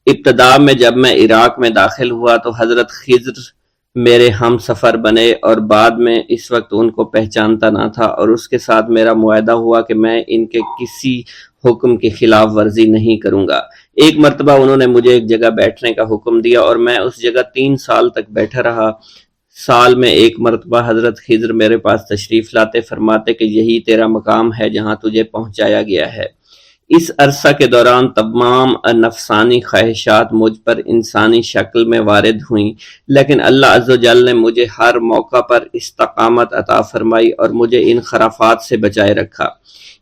ابتدا میں جب میں عراق میں داخل ہوا تو حضرت خضر میرے ہم سفر بنے اور بعد میں اس وقت ان کو پہچانتا نہ تھا، اور اس کے ساتھ میرا معاہدہ ہوا کہ میں ان کے کسی حکم کی خلاف ورزی نہیں کروں گا۔ ایک مرتبہ انہوں نے مجھے ایک جگہ بیٹھنے کا حکم دیا اور میں اس جگہ 3 سال تک بیٹھا رہا۔ سال میں ایک مرتبہ حضرت خضر میرے پاس تشریف لاتے، فرماتے کہ یہی تیرا مقام ہے جہاں تجھے پہنچایا گیا ہے۔ اس عرصہ کے دوران تمام نفسانی خواہشات مجھ پر انسانی شکل میں وارد ہوئیں، لیکن اللہ عز و جل نے مجھے ہر موقع پر استقامت عطا فرمائی اور مجھے ان خرافات سے بچائے رکھا۔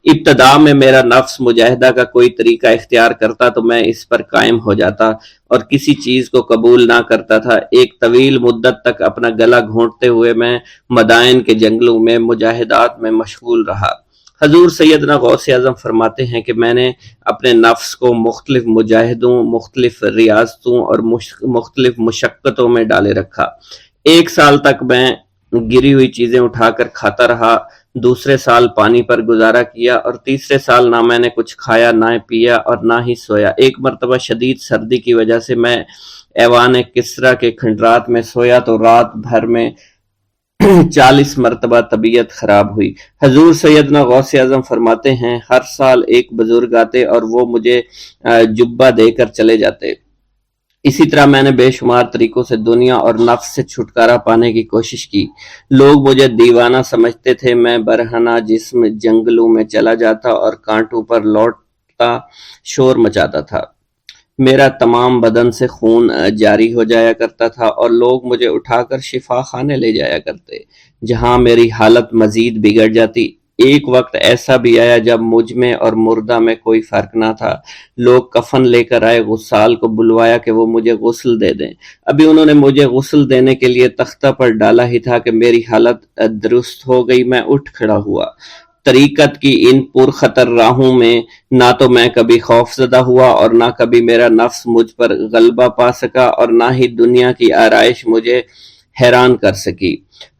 ابتدا میں میرا نفس مجاہدہ کا کوئی طریقہ اختیار کرتا تو میں اس پر قائم ہو جاتا اور کسی چیز کو قبول نہ کرتا تھا۔ ایک طویل مدت تک اپنا گلا گھونٹتے ہوئے میں مدائن کے جنگلوں میں مجاہدات میں مشغول رہا۔ حضور سیدنا غوث اعظم فرماتے ہیں کہ میں نے اپنے نفس کو مختلف مجاہدوں، مختلف ریاضتوں اور مختلف مشقتوں میں ڈالے رکھا۔ 1 سال تک میں گری ہوئی چیزیں اٹھا کر کھاتا رہا، دوسرے سال پانی پر گزارا کیا، اور تیسرے سال نہ میں نے کچھ کھایا، نہ پیا اور نہ ہی سویا۔ ایک مرتبہ شدید سردی کی وجہ سے میں ایوان کسریٰ کے کھنڈرات میں سویا تو رات بھر میں 40 مرتبہ طبیعت خراب ہوئی۔ حضور سیدنا غوث اعظم فرماتے ہیں ہر سال ایک بزرگ آتے اور وہ مجھے جبہ دے کر چلے جاتے۔ اسی طرح میں نے بے شمار طریقوں سے دنیا اور نفس سے چھٹکارا پانے کی کوشش کی۔ لوگ مجھے دیوانہ سمجھتے تھے۔ میں برہنہ جسم جنگلوں میں چلا جاتا اور کانٹوں پر لوٹتا شور مچاتا تھا۔ میرا تمام بدن سے خون جاری ہو جایا کرتا تھا اور لوگ مجھے اٹھا کر شفا خانے لے جایا کرتے، جہاں میری حالت مزید بگڑ جاتی۔ ایک وقت ایسا بھی آیا جب مجھ میں اور مردہ میں کوئی فرق نہ تھا۔ لوگ کفن لے کر آئے، غسال کو بلوایا کہ وہ مجھے غسل دے دیں۔ ابھی انہوں نے مجھے غسل دینے کے لیے تختہ پر ڈالا ہی تھا کہ میری حالت درست ہو گئی۔ میں اٹھ کھڑا ہوا۔ طریقت کی ان پرخطر راہوں میں نہ تو میں کبھی خوف زدہ ہوا اور نہ کبھی میرا نفس مجھ پر غلبہ پا سکا اور نہ ہی دنیا کی آرائش مجھے حیران کر سکی۔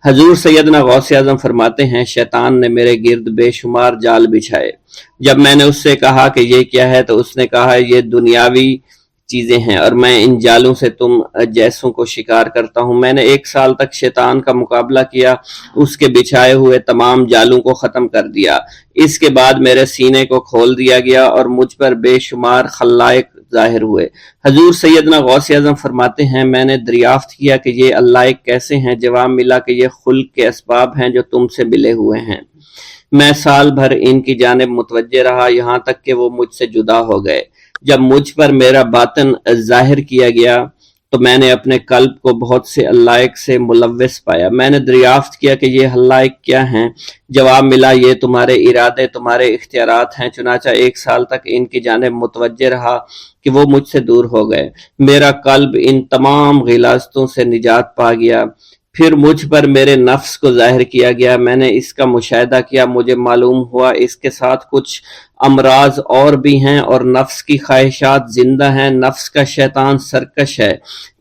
حضور سیدنا غوث اعظم فرماتے ہیں شیطان نے میرے گرد بے شمار جال بچھائے۔ جب میں نے اس سے کہا کہ یہ کیا ہے تو اس نے کہا یہ دنیاوی چیزیں ہیں اور میں ان جالوں سے تم جیسوں کو شکار کرتا ہوں۔ میں نے 1 سال تک شیطان کا مقابلہ کیا، اس کے بچھائے ہوئے تمام جالوں کو ختم کر دیا۔ اس کے بعد میرے سینے کو کھول دیا گیا اور مجھ پر بے شمار خلائق ظاہر ہوئے۔ حضور سیدنا غوث اعظم فرماتے ہیں میں نے دریافت کیا کہ یہ علائق کیسے ہیں؟ جواب ملا کہ یہ خلق کے اسباب ہیں جو تم سے ملے ہوئے ہیں۔ میں سال بھر ان کی جانب متوجہ رہا، یہاں تک کہ وہ مجھ سے جدا ہو گئے۔ جب مجھ پر میرا باطن ظاہر کیا گیا تو میں نے اپنے قلب کو بہت سے علائق سے ملوث پایا۔ میں نے دریافت کیا کہ یہ علائق کیا ہیں؟ جواب ملا یہ تمہارے ارادے، تمہارے اختیارات ہیں۔ چنانچہ 1 سال تک ان کی جانب متوجہ رہا کہ وہ مجھ سے دور ہو گئے۔ میرا قلب ان تمام غلاظتوں سے نجات پا گیا۔ پھر مجھ پر میرے نفس کو ظاہر کیا گیا، میں نے اس کا مشاہدہ کیا، مجھے معلوم ہوا اس کے ساتھ کچھ امراض اور بھی ہیں اور نفس کی خواہشات زندہ ہیں، نفس کا شیطان سرکش ہے۔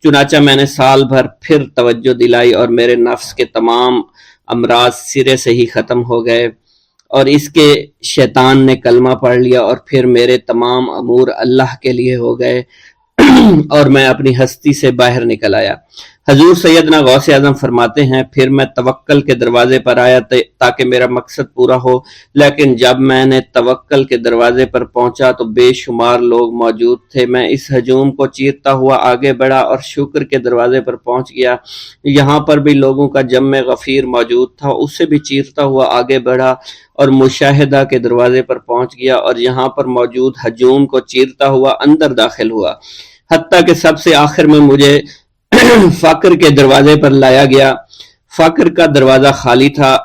چنانچہ میں نے سال بھر پھر توجہ دلائی اور میرے نفس کے تمام امراض سرے سے ہی ختم ہو گئے اور اس کے شیطان نے کلمہ پڑھ لیا اور پھر میرے تمام امور اللہ کے لیے ہو گئے اور میں اپنی ہستی سے باہر نکل آیا۔ حضور سیدنا غوث اعظم فرماتے ہیں پھر میں توکل کے دروازے پر آیا تاکہ میرا مقصد پورا ہو، لیکن جب میں نے توکل کے دروازے پر پہنچا تو بے شمار لوگ موجود تھے۔ میں اس ہجوم کو چیرتا ہوا آگے بڑھا اور شکر کے دروازے پر پہنچ گیا، یہاں پر بھی لوگوں کا جمع غفیر موجود تھا، اس سے بھی چیرتا ہوا آگے بڑھا اور مشاہدہ کے دروازے پر پہنچ گیا اور یہاں پر موجود ہجوم کو چیرتا ہوا اندر داخل ہوا، حتیٰ کہ سب سے آخر میں مجھے فقر کے دروازے پر لایا گیا۔ فقر کا دروازہ خالی تھا۔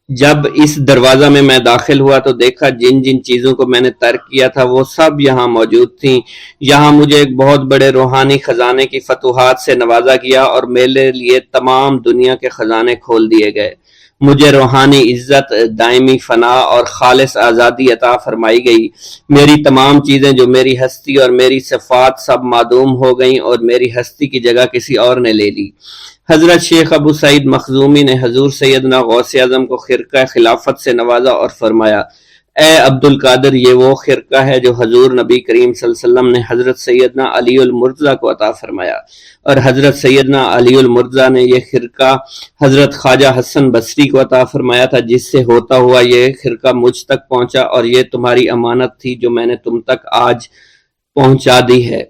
جب اس دروازہ میں داخل ہوا تو دیکھا جن جن چیزوں کو میں نے ترک کیا تھا وہ سب یہاں موجود تھیں۔ یہاں مجھے ایک بہت بڑے روحانی خزانے کی فتوحات سے نوازا گیا اور میرے لیے تمام دنیا کے خزانے کھول دیے گئے۔ مجھے روحانی عزت، دائمی فنا اور خالص آزادی عطا فرمائی گئی۔ میری تمام چیزیں جو میری ہستی اور میری صفات سب معدوم ہو گئیں اور میری ہستی کی جگہ کسی اور نے لے لی۔ حضرت شیخ ابو سعید مخزومی نے حضور سیدنا غوث اعظم کو خرقہ خلافت سے نوازا اور فرمایا اے عبد القادر، یہ وہ خرقہ ہے جو حضور نبی کریم صلی اللہ علیہ وسلم نے حضرت سیدنا علی المرتضیٰ کو عطا فرمایا، اور حضرت سیدنا علی المرتضیٰ نے یہ خرقہ حضرت خواجہ حسن بصری کو عطا فرمایا تھا، جس سے ہوتا ہوا یہ خرقہ مجھ تک پہنچا، اور یہ تمہاری امانت تھی جو میں نے تم تک آج پہنچا دی ہے۔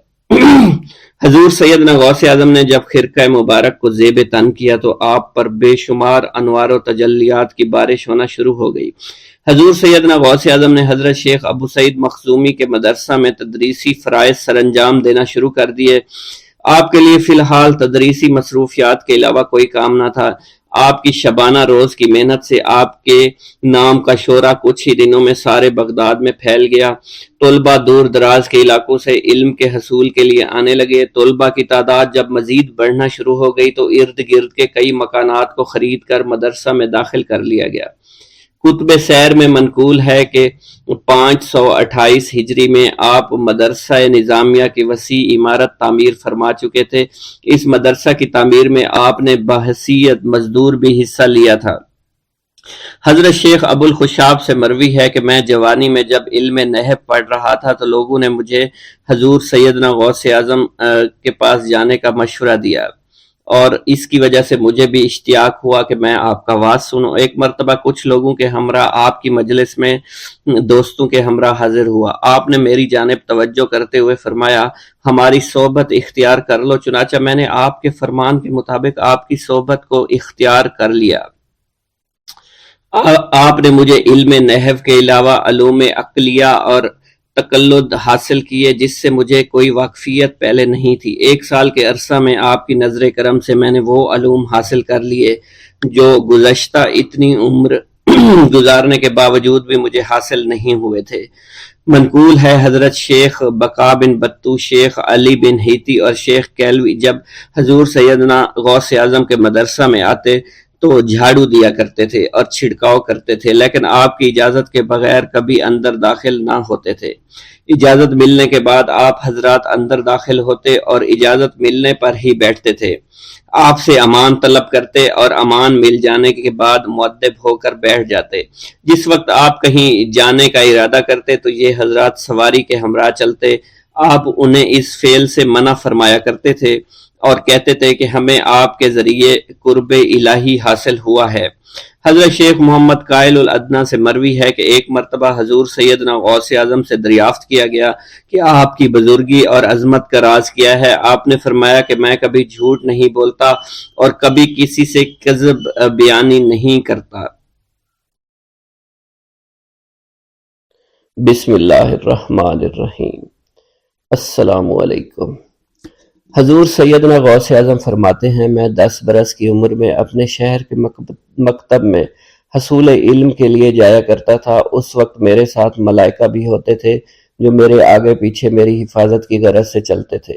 حضور سیدنا غوث اعظم نے جب خرقہ مبارک کو زیب تن کیا تو آپ پر بے شمار انوار و تجلیات کی بارش ہونا شروع ہو گئی۔ حضور سیدنا غوث اعظم نے حضرت شیخ ابو سعید مخزومی کے مدرسہ میں تدریسی فرائض سر انجام دینا شروع کر دیے۔ آپ کے لیے فی الحال تدریسی مصروفیات کے علاوہ کوئی کام نہ تھا۔ آپ کی شبانہ روز کی محنت سے آپ کے نام کا شعرہ کچھ ہی دنوں میں سارے بغداد میں پھیل گیا۔ طلبہ دور دراز کے علاقوں سے علم کے حصول کے لیے آنے لگے۔ طلبہ کی تعداد جب مزید بڑھنا شروع ہو گئی تو ارد گرد کے کئی مکانات کو خرید کر مدرسہ میں داخل کر لیا گیا۔ کتب سیر میں منقول ہے کہ 528 ہجری میں آپ مدرسہ نظامیہ کی وسیع عمارت تعمیر فرما چکے تھے۔ اس مدرسہ کی تعمیر میں آپ نے بحیثیت مزدور بھی حصہ لیا تھا۔ حضرت شیخ ابو الخشاب سے مروی ہے کہ میں جوانی میں جب علم نحو پڑھ رہا تھا تو لوگوں نے مجھے حضور سیدنا غوث اعظم کے پاس جانے کا مشورہ دیا، اور اس کی وجہ سے مجھے بھی اشتیاق ہوا کہ میں آپ کا واز سنوں۔ ایک مرتبہ کچھ لوگوں کے ہمراہ آپ کی مجلس میں دوستوں کے ہمراہ حاضر ہوا۔ آپ نے میری جانب توجہ کرتے ہوئے فرمایا، ہماری صحبت اختیار کر لو۔ چنانچہ میں نے آپ کے فرمان کے مطابق آپ کی صحبت کو اختیار کر لیا۔ آپ نے مجھے علم نحو کے علاوہ علوم عقلیہ اور تقلد حاصل کیے جس سے مجھے کوئی واقفیت پہلے نہیں تھی۔ 1 سال کے عرصہ میں آپ کی نظر کرم سے میں نے وہ علوم حاصل کر لیے جو گزشتہ اتنی عمر گزارنے کے باوجود بھی مجھے حاصل نہیں ہوئے تھے۔ منقول ہے حضرت شیخ بقا بن بطو، شیخ علی بن ہیتی اور شیخ کیلوی جب حضور سیدنا غوث اعظم کے مدرسہ میں آتے تو جھاڑو دیا کرتے تھے اور چھڑکاؤ کرتے تھے، لیکن آپ کی اجازت کے بغیر کبھی اندر داخل نہ ہوتے تھے۔ اجازت ملنے کے بعد آپ حضرات اندر داخل ہوتے اور اجازت ملنے پر ہی بیٹھتے تھے۔ آپ سے امان طلب کرتے اور امان مل جانے کے بعد مؤدب ہو کر بیٹھ جاتے۔ جس وقت آپ کہیں جانے کا ارادہ کرتے تو یہ حضرات سواری کے ہمراہ چلتے۔ آپ انہیں اس فعل سے منع فرمایا کرتے تھے اور کہتے تھے کہ ہمیں آپ کے ذریعے قرب الہی حاصل ہوا ہے۔ حضرت شیخ محمد قائل الادنیٰ سے مروی ہے کہ ایک مرتبہ حضور سیدنا غوث اعظم سے دریافت کیا گیا کہ آپ کی بزرگی اور عظمت کا راز کیا ہے۔ آپ نے فرمایا کہ میں کبھی جھوٹ نہیں بولتا اور کبھی کسی سے کذب بیانی نہیں کرتا۔ بسم اللہ الرحمن الرحیم۔ السلام علیکم۔ حضور سیدنا غوث اعظم فرماتے ہیں، میں 10 برس کی عمر میں اپنے شہر کے مکتب میں حصول علم کے لیے جایا کرتا تھا۔ اس وقت میرے ساتھ ملائکہ بھی ہوتے تھے جو میرے آگے پیچھے میری حفاظت کی غرض سے چلتے تھے۔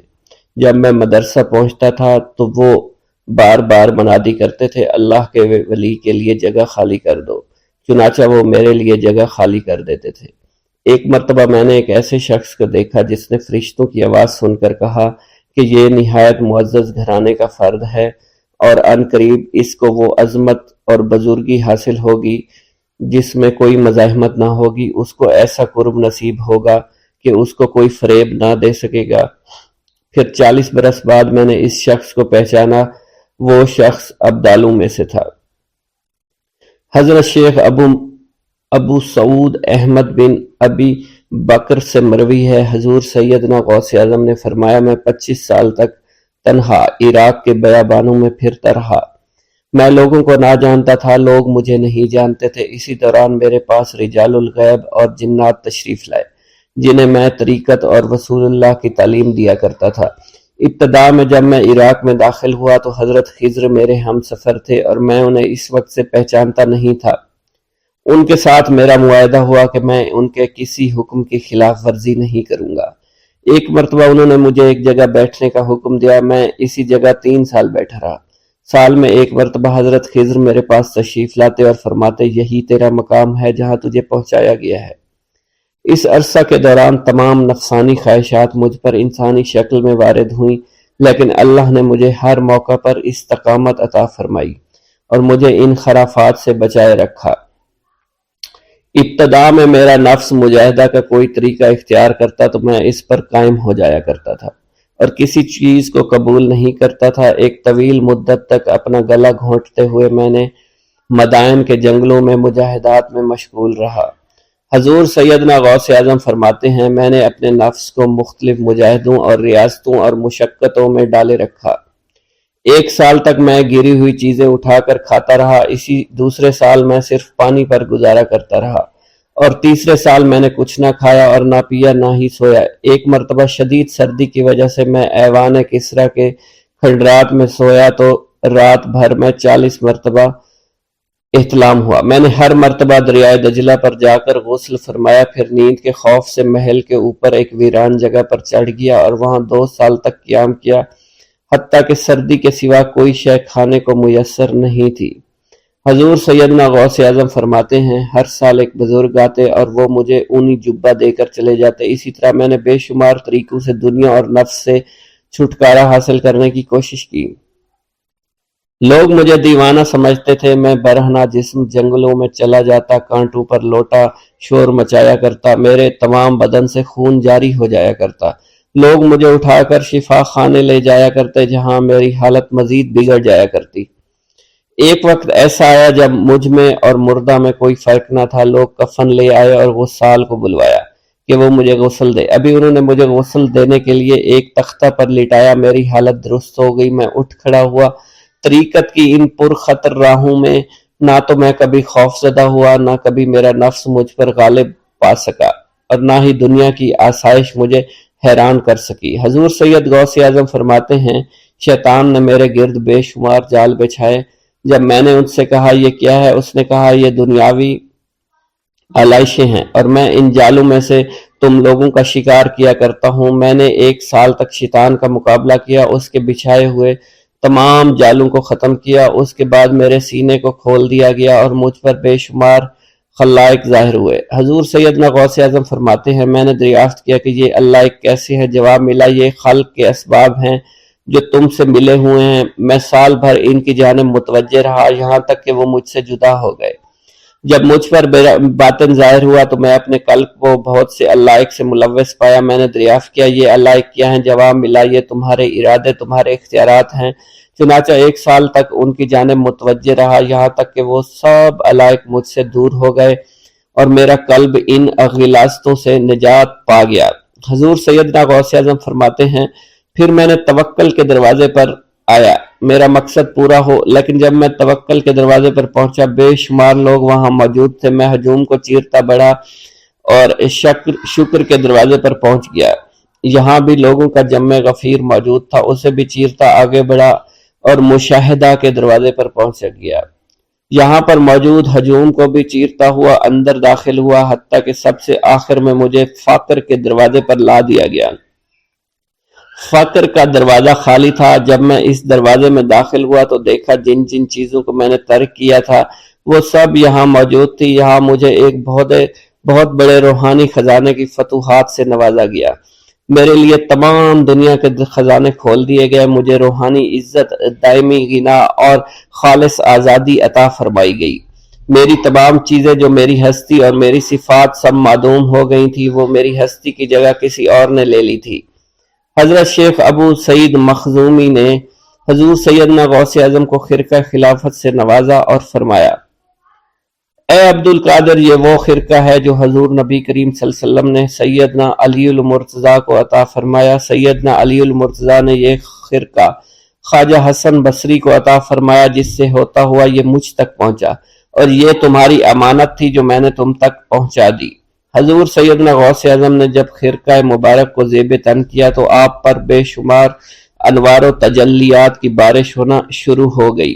جب میں مدرسہ پہنچتا تھا تو وہ بار بار منادی کرتے تھے، اللہ کے ولی کے لیے جگہ خالی کر دو۔ چنانچہ وہ میرے لیے جگہ خالی کر دیتے تھے۔ ایک مرتبہ میں نے ایک ایسے شخص کو دیکھا جس نے فرشتوں کی آواز سن کر کہا کہ یہ نہایت معزز گھرانے کا فرد ہے اور عن قریب اس کو وہ عظمت اور بزرگی حاصل ہوگی جس میں کوئی مزاحمت نہ ہوگی۔ اس کو ایسا قرب نصیب ہوگا کہ اس کو کوئی فریب نہ دے سکے گا۔ پھر 40 برس بعد میں نے اس شخص کو پہچانا، وہ شخص ابدالوں میں سے تھا۔ حضرت شیخ ابو سعود احمد بن ابی بکر سے مروی ہے، حضور سیدنا غوث اعظم نے فرمایا، میں 25 سال تک تنہا عراق کے بیابانوں میں پھرتا رہا۔ میں لوگوں کو نہ جانتا تھا، لوگ مجھے نہیں جانتے تھے۔ اسی دوران میرے پاس رجال الغیب اور جنات تشریف لائے جنہیں میں طریقت اور رسول اللہ کی تعلیم دیا کرتا تھا۔ ابتدا میں جب میں عراق میں داخل ہوا تو حضرت خضر میرے ہم سفر تھے اور میں انہیں اس وقت سے پہچانتا نہیں تھا۔ ان کے ساتھ میرا معاہدہ ہوا کہ میں ان کے کسی حکم کی خلاف ورزی نہیں کروں گا۔ ایک مرتبہ انہوں نے مجھے ایک جگہ بیٹھنے کا حکم دیا، میں اسی جگہ 3 سال بیٹھا رہا۔ سال میں ایک مرتبہ حضرت خضر میرے پاس تشریف لاتے اور فرماتے، یہی تیرا مقام ہے جہاں تجھے پہنچایا گیا ہے۔ اس عرصہ کے دوران تمام نفسانی خواہشات مجھ پر انسانی شکل میں وارد ہوئیں، لیکن اللہ نے مجھے ہر موقع پر استقامت عطا فرمائی اور مجھے ان خرافات سے بچائے رکھا۔ ابتدا میں میرا نفس مجاہدہ کا کوئی طریقہ اختیار کرتا تو میں اس پر قائم ہو جایا کرتا تھا اور کسی چیز کو قبول نہیں کرتا تھا۔ ایک طویل مدت تک اپنا گلا گھونٹتے ہوئے میں نے مدائن کے جنگلوں میں مجاہدات میں مشغول رہا۔ حضور سیدنا غوث اعظم فرماتے ہیں، میں نے اپنے نفس کو مختلف مجاہدوں اور ریاستوں اور مشقتوں میں ڈالے رکھا۔ 1 سال تک میں گری ہوئی چیزیں اٹھا کر کھاتا رہا۔ اسی دوسرے سال میں صرف پانی پر گزارا کرتا رہا اور تیسرے سال میں نے کچھ نہ کھایا اور نہ پیا نہ ہی سویا۔ ایک مرتبہ شدید سردی کی وجہ سے میں ایوان کسریٰ کے کھنڈرات میں سویا تو رات بھر میں 40 مرتبہ احتلام ہوا۔ میں نے ہر مرتبہ دریائے دجلہ پر جا کر غسل فرمایا، پھر نیند کے خوف سے محل کے اوپر ایک ویران جگہ پر چڑھ گیا اور وہاں 2 سال تک قیام کیا، حتیٰ کہ سردی کے سوا کوئی شے کھانے کو میسر نہیں تھی۔ حضور سیدنا غوث اعظم فرماتے ہیں ہر سال ایک بزرگ آتے اور وہ مجھے اونی جبہ دے کر چلے جاتے۔ اسی طرح میں نے بے شمار طریقوں سے دنیا اور نفس سے چھٹکارا حاصل کرنے کی کوشش کی۔ لوگ مجھے دیوانہ سمجھتے تھے، میں برہنہ جسم جنگلوں میں چلا جاتا، کانٹوں پر لوٹا شور مچایا کرتا، میرے تمام بدن سے خون جاری ہو جایا کرتا۔ لوگ مجھے اٹھا کر شفا خانے لے جایا کرتے جہاں میری حالت مزید بگڑ جایا کرتی۔ ایک وقت ایسا آیا جب مجھ میں اور مردہ میں کوئی فرق نہ تھا۔ لوگ کفن لے آئے اور غسال کو بلوایا کہ وہ مجھے غسل دے۔ ابھی انہوں نے مجھے غسل دینے کے لیے ایک تختہ پر لٹایا، میری حالت درست ہو گئی، میں اٹھ کھڑا ہوا۔ طریقت کی ان پرخطر راہوں میں نہ تو میں کبھی خوف زدہ ہوا، نہ کبھی میرا نفس مجھ پر غالب پا سکا، اور نہ ہی دنیا کی آسائش مجھے حیران کر سکی۔ حضور سید غوث اعظم فرماتے ہیں شیطان نے میرے گرد بے شمار جال بچھائے۔ جب میں نے ان سے کہا یہ کیا ہے، اس نے کہا یہ دنیاوی آلائشیں ہیں اور میں ان جالوں میں سے تم لوگوں کا شکار کیا کرتا ہوں۔ میں نے 1 سال تک شیطان کا مقابلہ کیا، اس کے بچھائے ہوئے تمام جالوں کو ختم کیا۔ اس کے بعد میرے سینے کو کھول دیا گیا اور مجھ پر بے شمار خلائق ظاہر ہوئے۔ حضور سیدنا غوث اعظم فرماتے ہیں میں نے دریافت کیا کہ یہ اللہ ایک کیسے ہے؟ جواب ملا یہ خلق کے اسباب ہیں جو تم سے ملے ہوئے ہیں۔ میں سال بھر ان کی جانب متوجہ رہا یہاں تک کہ وہ مجھ سے جدا ہو گئے۔ جب مجھ پر باطن ظاہر ہوا تو میں اپنے قلب کو بہت سے علائق سے ملوث پایا۔ میں نے دریافت کیا یہ علائق کیا ہیں؟ جواب ملا یہ تمہارے ارادے، تمہارے اختیارات ہیں۔ چنانچہ 1 سال تک ان کی جانب متوجہ رہا یہاں تک کہ وہ سب علائق مجھ سے دور ہو گئے اور میرا قلب ان غلاظتوں سے نجات پا گیا۔ حضور سیدنا غوث اعظم فرماتے ہیں پھر میں نے توکل کے دروازے پر آیا میرا مقصد پورا ہو، لیکن جب میں توکل کے دروازے پر پہنچا بے شمار لوگ وہاں موجود تھے۔ میں ہجوم کو چیرتا بڑھا اور شکر کے دروازے پر پہنچ گیا، یہاں بھی لوگوں کا جمع غفیر موجود تھا، اسے بھی چیرتا آگے بڑھا اور مشاہدہ کے دروازے پر پہنچ گیا، یہاں پر موجود ہجوم کو بھی چیرتا ہوا اندر داخل ہوا، حتیٰ کہ سب سے آخر میں مجھے فقر کے دروازے پر لا دیا گیا۔ فقر کا دروازہ خالی تھا۔ جب میں اس دروازے میں داخل ہوا تو دیکھا جن جن چیزوں کو میں نے ترک کیا تھا وہ سب یہاں موجود تھی۔ یہاں مجھے ایک بہت بڑے روحانی خزانے کی فتوحات سے نوازا گیا، میرے لیے تمام دنیا کے خزانے کھول دیے گئے، مجھے روحانی عزت، دائمی غنا اور خالص آزادی عطا فرمائی گئی۔ میری تمام چیزیں جو میری ہستی اور میری صفات سب معدوم ہو گئی تھی، وہ میری ہستی کی جگہ کسی اور نے لے لی تھی۔ حضرت شیخ ابو سعید مخزومی نے حضور سیدنا غوث اعظم کو خرقہ خلافت سے نوازا اور فرمایا اے عبدالقادر یہ وہ خرقہ ہے جو حضور نبی کریم صلی اللہ علیہ وسلم نے سیدنا علی المرتضیٰ کو عطا فرمایا۔ سیدنا علی المرتضیٰ نے یہ خرقہ خواجہ حسن بصری کو عطا فرمایا، جس سے ہوتا ہوا یہ مجھ تک پہنچا، اور یہ تمہاری امانت تھی جو میں نے تم تک پہنچا دی۔ حضور سیدنا غوث اعظم نے جب خرقہ مبارک کو زیب تن کیا تو آپ پر بے شمار انوار و تجلیات کی بارش ہونا شروع ہو گئی۔